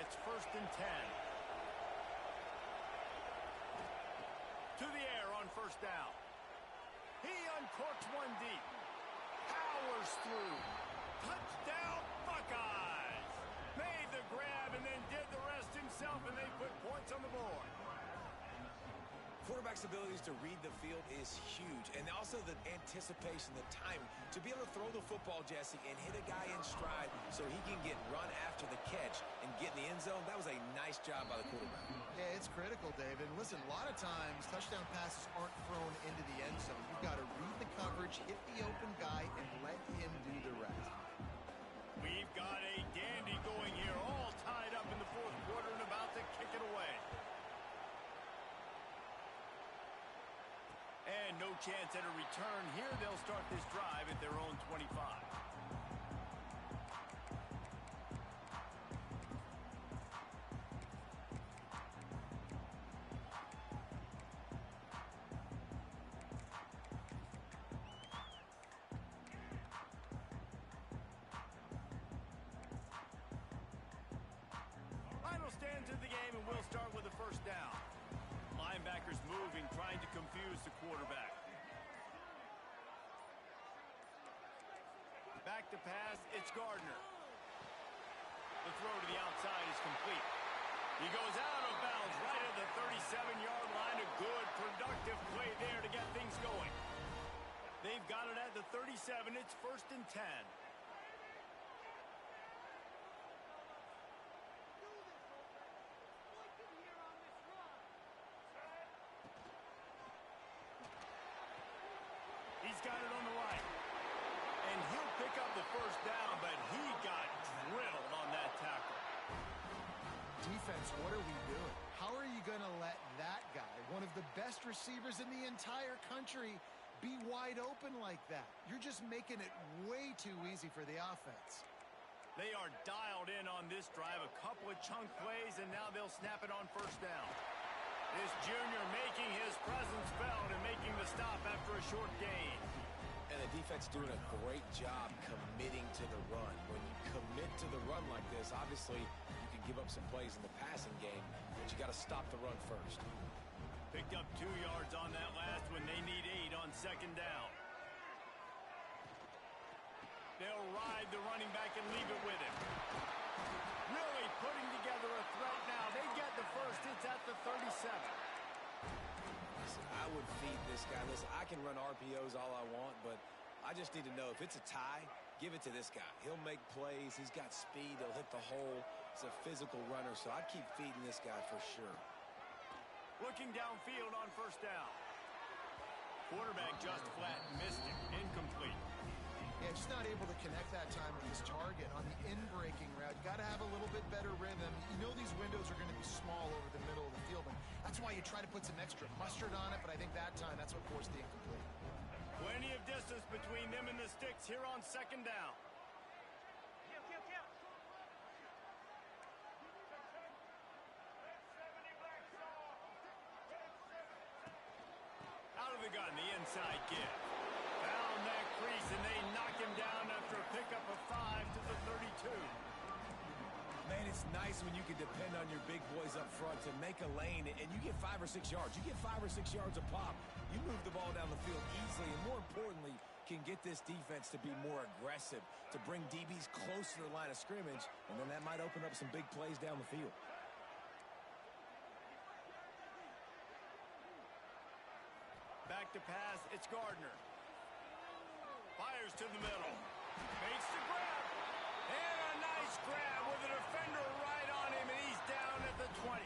it's 1st and 10. To the air on 1st down. He uncorks one deep. Powers through. Touchdown, Buckeyes! Made the grab and then did the rest himself, and they put points on the board. Quarterback's abilities to read the field is huge, and also the anticipation, the timing. To be able to throw the football, Jesse, and hit a guy in stride so he can get run after the catch and get in the end zone, that was a nice job by the quarterback. Yeah, it's critical, David. Listen, a lot of times touchdown passes aren't thrown into the end zone. You've got to read the coverage, hit the open guy, and let him do the rest. We've got a dandy going here, all tied up in the fourth quarter and about to kick it away. And no chance at a return here. They'll start this drive at their own 25. Final stands of the game, and we'll start with a first down. Linebackers moving, trying to confuse the quarterback. Back to pass, it's Gardner. The throw to the outside is complete. He goes out of bounds right at the 37-yard line. A good, productive play there to get things going. They've got it at the 37. It's 1st and 10. He's got it on the right. And he'll pick up the first down, but he got drilled on that tackle. Defense, what are we doing? How are you going to let that guy, one of the best receivers in the entire country, be wide open like that? You're just making it way too easy for the offense. They are dialed in on this drive. A couple of chunk plays, and now they'll snap it on first down. This junior making his presence felt and making the stop after a short gain. And the defense doing a great job committing to the run. When you commit to the run like this, obviously you can give up some plays in the passing game, but you got to stop the run first. Picked up 2 yards on that last one. They need 8 on second down. They'll ride the running back and leave it with him. Really putting together a threat now. They get the first. It's at the 37. Listen, I would feed this guy. Listen, I can run RPOs all I want, but I just need to know if it's a tie, give it to this guy. He'll make plays. He's got speed. He'll hit the hole. He's a physical runner, so I'd keep feeding this guy for sure. Looking downfield on first down. Quarterback just flat missed it. Incomplete. Yeah, just not able to connect that time with his target on the in-breaking route. Got to have a little bit better rhythm. You know these windows are going to be small over the middle of the field, and that's why you try to put some extra mustard on it, but I think that time that's what forced the incomplete. Plenty of distance between them and the sticks here on second down. Out of the gun, the inside give. Found that crease, and they knock him down after a pickup of 5 to the 32. Man, it's nice when you can depend on your big boys up front to make a lane, and you get 5 or 6 yards. You get 5 or 6 yards a pop. You move the ball down the field easily, and more importantly, can get this defense to be more aggressive, to bring DBs close to the line of scrimmage, and then that might open up some big plays down the field. Back to pass, it's Gardner. Fires to the middle. Makes the grab. And a nice grab with a defender right on him, and he's down at the 20.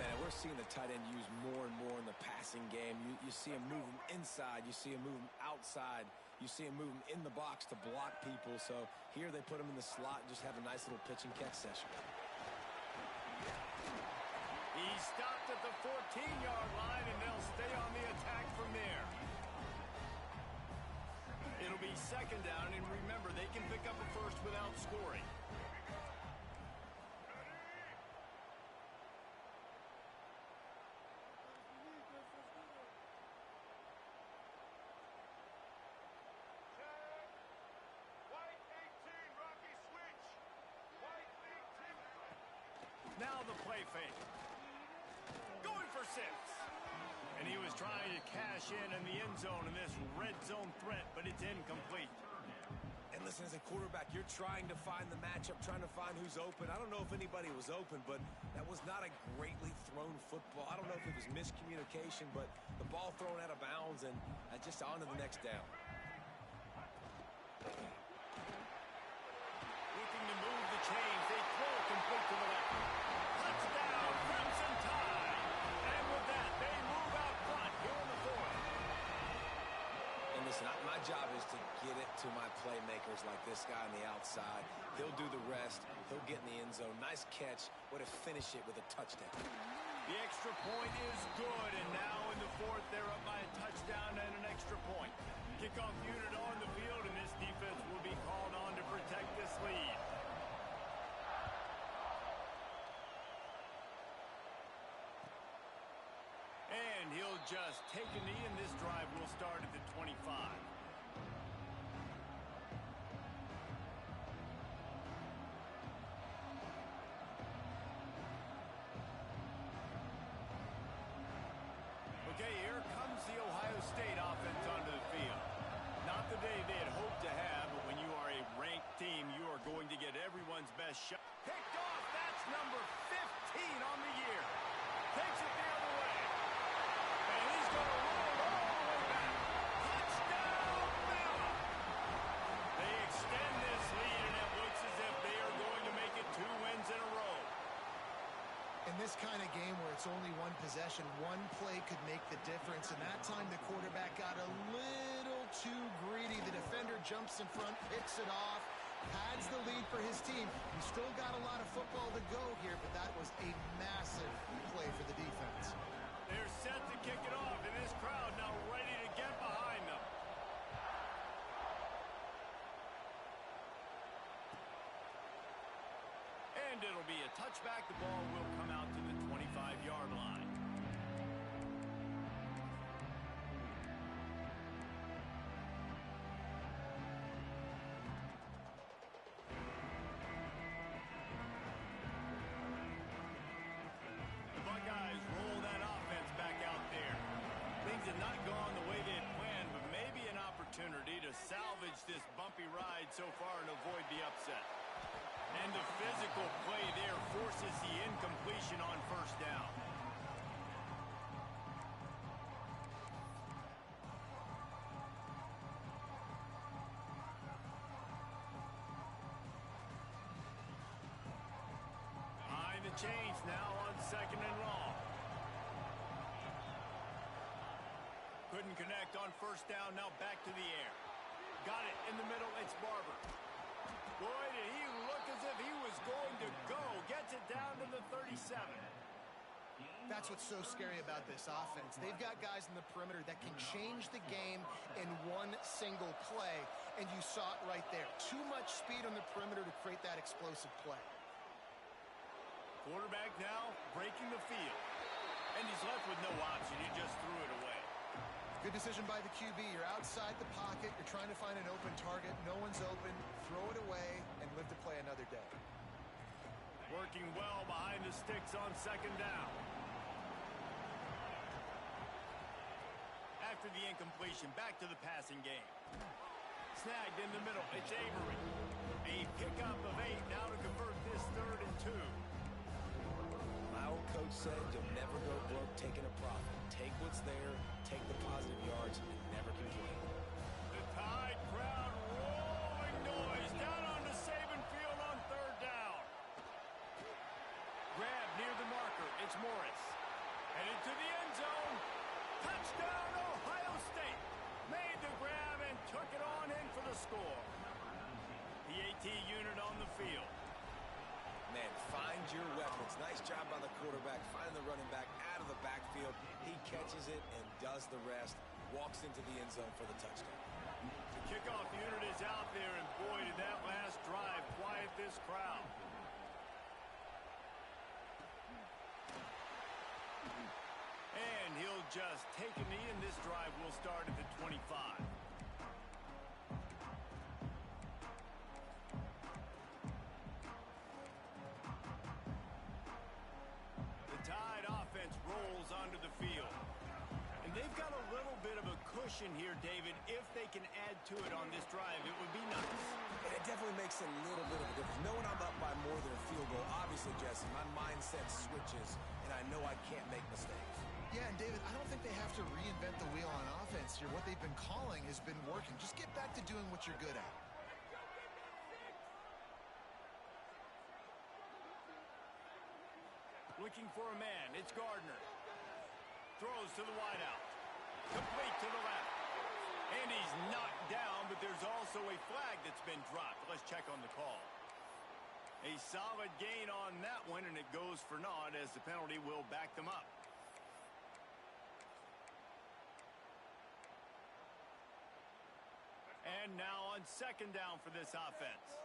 Man, we're seeing the tight end used more and more in the passing game. You see him move him inside. You see him move him outside. You see him move him in the box to block people. So here they put him in the slot and just have a nice little pitch and catch session. He stopped at the 14-yard line, and they'll stay on the attack from there. It'll be second down, and remember, they can pick up a first without scoring. Now the play fake. Going for 6. And he was trying to cash in the end zone in this red zone threat, but it's incomplete. And listen, as a quarterback, you're trying to find the matchup, trying to find who's open. I don't know if anybody was open, but that was was not a greatly thrown football. I don't know if it was miscommunication, but the ball thrown out of bounds and just on to the next down. Looking to move the chains. They throw complete to the left. Touchdown, Crimson Tide. And with that, they move out front here in the fourth. And listen, my job is to get it to my playmakers like this guy on the outside. He'll do the rest. He'll get in the end zone. Nice catch. Way to finish it with a touchdown. The extra point is good, and now in the fourth, they're up by a touchdown and an extra point. Kickoff unit on the field, and this defense will be called on to protect this lead. And he'll just take a knee, and this drive will start at the 25. Okay, here comes the Ohio State offense onto the field. Not the day they had hoped to have, but when you are a ranked team, you are going to get everyone's best shot. Picked off, that's number 15 on the year. Takes it the other way. And he's going to roll it all the way back. Touchdown, Bama! They extend this lead, and it looks as if they are going to make it 2 wins in a row. In this kind of game where it's only one possession, one play could make the difference. And that time the quarterback got a little too greedy. The defender jumps in front, picks it off, pads the lead for his team. He's still got a lot of football to go here, but that was a massive play for the defense. They're set to kick it off, and this crowd now ready to get behind them. And it'll be a touchback. The ball will come out to the 25-yard line. The Buckeyes roll that offense back out there. Things have not gone the way they had planned, but maybe an opportunity to salvage this bumpy ride so far and avoid the upset. And the physical play there forces the incompletion on first down. Behind the chains now on second and long. Couldn't connect on first down, now back to the air. Got it in the middle, it's Barber. Boy, did he look as if he was going to go. Gets it down to the 37. That's what's so scary about this offense. They've got guys in the perimeter that can change the game in one single play, and you saw it right there. Too much speed on the perimeter to create that explosive play. Quarterback now breaking the field. And he's left with no option. He just threw it away. Good decision by the QB. You're outside the pocket. You're trying to find an open target. No one's open. Throw it away and live to play another day. Working well behind the sticks on second down. After the incompletion, back to the passing game. Snagged in the middle. It's Avery. A pickup of 8 now to convert this 3rd and 2. My old coach said you'll never go broke taking a profit. Take what's there, take the positive yards, and never complain. The Tide crowd rolling noise down on the Saban field on 3rd down. Grab near the marker. It's Morris. Headed to the end zone. Touchdown, Ohio State. Made the grab and took it on in for the score. The AT unit on the field. Man, find your weapons. Nice job by the quarterback, finding the running back out of the backfield. He catches it and does the rest. Walks into the end zone for the touchdown. The kickoff unit is out there, and boy, did that last drive quiet this crowd. And he'll just take a knee, and this drive will start at the 25. The Tide offense rolls onto the field. And they've got a little bit of a cushion possession here, David. If they can add to it on this drive, it would be nice. It definitely makes a little bit of a difference. Knowing I'm up by more than a field goal, obviously, Jesse, my mindset switches, and I know I can't make mistakes. Yeah, and David, I don't think they have to reinvent the wheel on offense here. What they've been calling has been working. Just get back to doing what you're good at. Looking for a man. It's Gardner. Throws to the wideout. Complete to the left. And he's knocked down, but there's also a flag that's been dropped. Let's check on the call. A solid gain on that one, and it goes for naught as the penalty will back them up. And now on second down for this offense.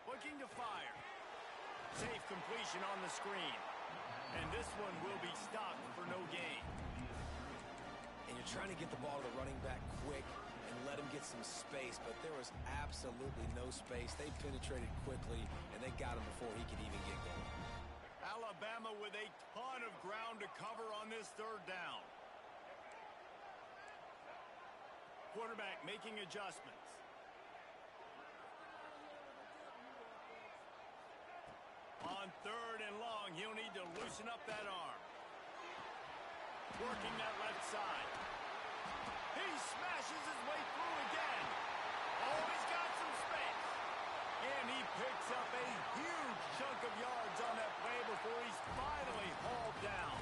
Looking to fire. Safe completion on the screen. And this one will be stopped for no gain. And you're trying to get the ball to the running back quick and let him get some space, but there was absolutely no space. They penetrated quickly, and they got him before he could even get going. Alabama with a ton of ground to cover on this third down. Quarterback making adjustments. On third and long, he'll need to loosen up that arm. Working that left side. He smashes his way through again. Oh, he's got some space. And he picks up a huge chunk of yards on that play before he's finally hauled down.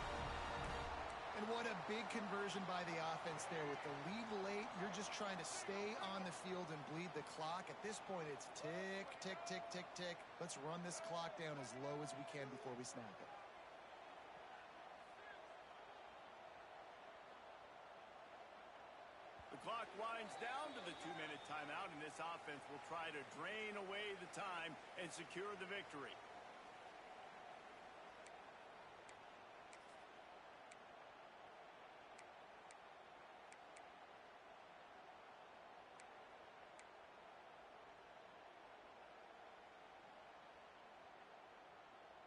And what a big conversion by the offense there. With the lead late, you're just trying to stay on the field and bleed the clock. At this point, it's tick, tick, tick, tick, tick. Let's run this clock down as low as we can before we snap it. The clock winds down to the 2-minute timeout, and this offense will try to drain away the time and secure the victory.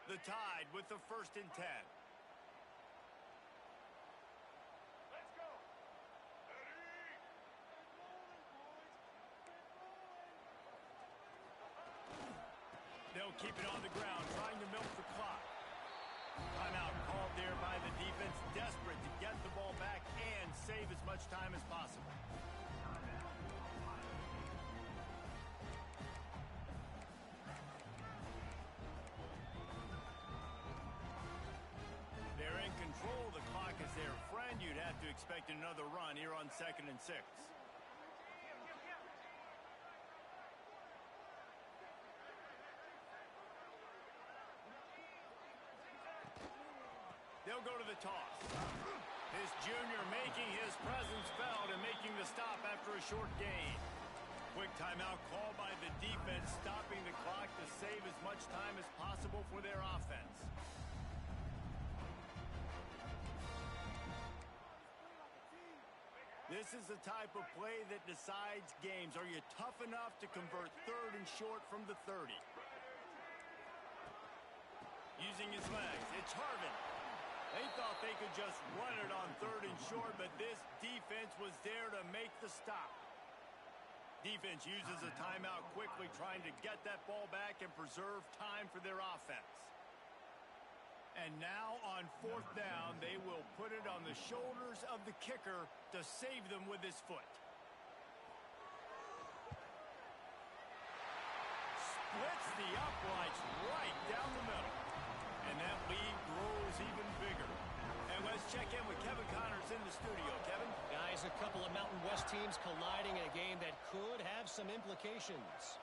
The Tide with the 1st and 10. They'll keep it on the ground, trying to milk the clock. Timeout called there by the defense, desperate to get the ball back and save as much time as possible. They're in control. The clock is their friend. You'd have to expect another run here on 2nd and 6. They'll go to the toss. This junior making his presence felt and making the stop after a short gain. Quick timeout called by the defense, stopping the clock to save as much time as possible for their offense. This is the type of play that decides games. Are you tough enough to convert 3rd and short from the 30? Using his legs, it's Harvin. They thought they could just run it on 3rd and short, but this defense was there to make the stop. Defense uses a timeout quickly, trying to get that ball back and preserve time for their offense. And now on 4th down, they will put it on the shoulders of the kicker to save them with his foot. Splits the uprights right down the middle. And that lead grows even bigger. And let's check in with Kevin Connors in the studio. Kevin? Guys, a couple of Mountain West teams colliding in a game that could have some implications.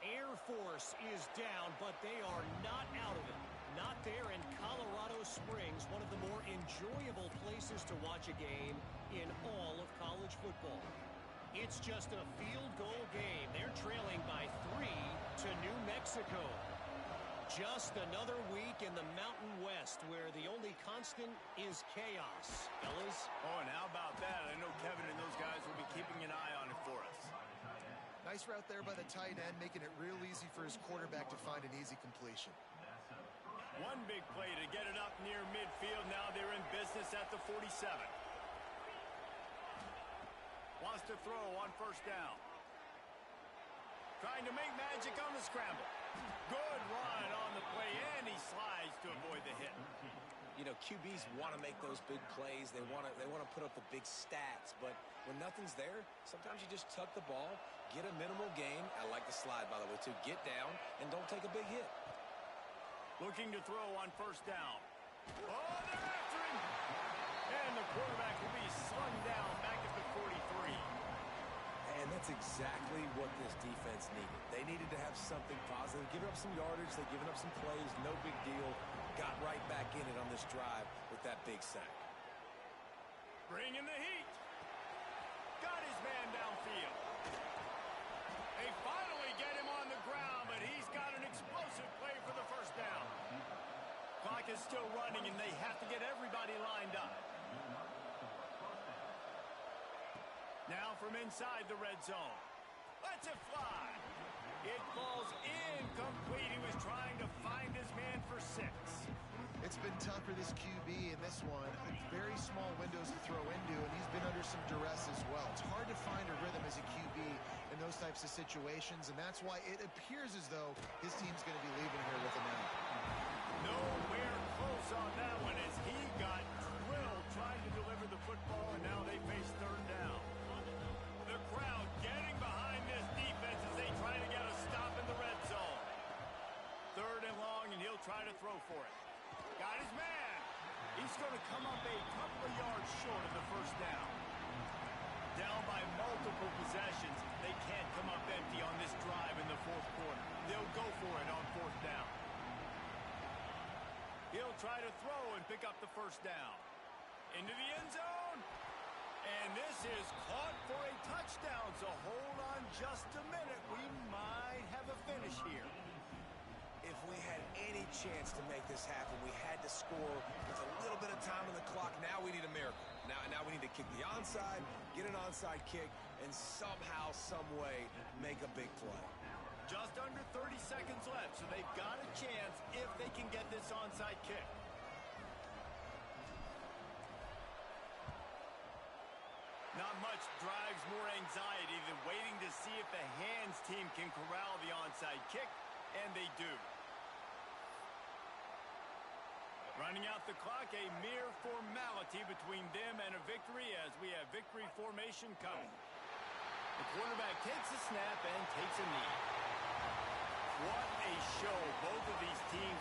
Air Force is down, but they are not out of it. Not there in Colorado Springs, one of the more enjoyable places to watch a game in all of college football. It's just a field goal game. They're trailing by 3 to New Mexico. Just another week in the Mountain West where the only constant is chaos, fellas. Oh, and how about that? I know Kevin and those guys will be keeping an eye on it for us. Nice route there by the tight end, making it real easy for his quarterback to find an easy completion. One big play to get it up near midfield. Now they're in business at the 47. Wants to throw on first down. Trying to make magic on the scramble. Good run on the play, and he slides to avoid the hit. You know, QBs want to make those big plays. They want to put up the big stats. But when nothing's there, sometimes you just tuck the ball, get a minimal gain. I like the slide, by the way, too. Get down and don't take a big hit. Looking to throw on first down. Oh, they're after him. And the quarterback will be slung down back at the 43. And that's exactly what this defense needed. They needed to have something positive. Giving up some yardage, they've given up some plays, no big deal. Got right back in it on this drive with that big sack. Bringing the heat. Got his man downfield. They finally get him on the ground, but he's got an explosive play for the first down. Clock is still running, and they have to get everybody lined up. Now from inside the red zone. Lets it fly. It falls incomplete. He was trying to find his man for 6. It's been tough for this QB in this one. Very small windows to throw into, and he's been under some duress as well. It's hard to find a rhythm as a QB in those types of situations, and that's why it appears as though his team's going to be leaving here with him out. Nowhere close on that one as he got drilled trying to deliver the football, and now they face third down. The crowd getting behind this defense as they try to get a stop in the red zone. Third and long, and he'll try to throw for it. Got his man. He's going to come up a couple of yards short of the first down. Down by multiple possessions. They can't come up empty on this drive in the fourth quarter. They'll go for it on fourth down. He'll try to throw and pick up the first down. Into the end zone. And this is caught for a touchdown, so hold on just a minute. We might have a finish here. If we had any chance to make this happen, we had to score with a little bit of time on the clock. Now we need a miracle. Now we need to kick the onside, get an onside kick, and somehow, some way, make a big play. Just under 30 seconds left, so they've got a chance if they can get this onside kick. Not much drives more anxiety than waiting to see if the hands team can corral the onside kick, and they do. Running out the clock, a mere formality between them and a victory as we have victory formation coming. The quarterback takes a snap and takes a knee. What a show both of these teams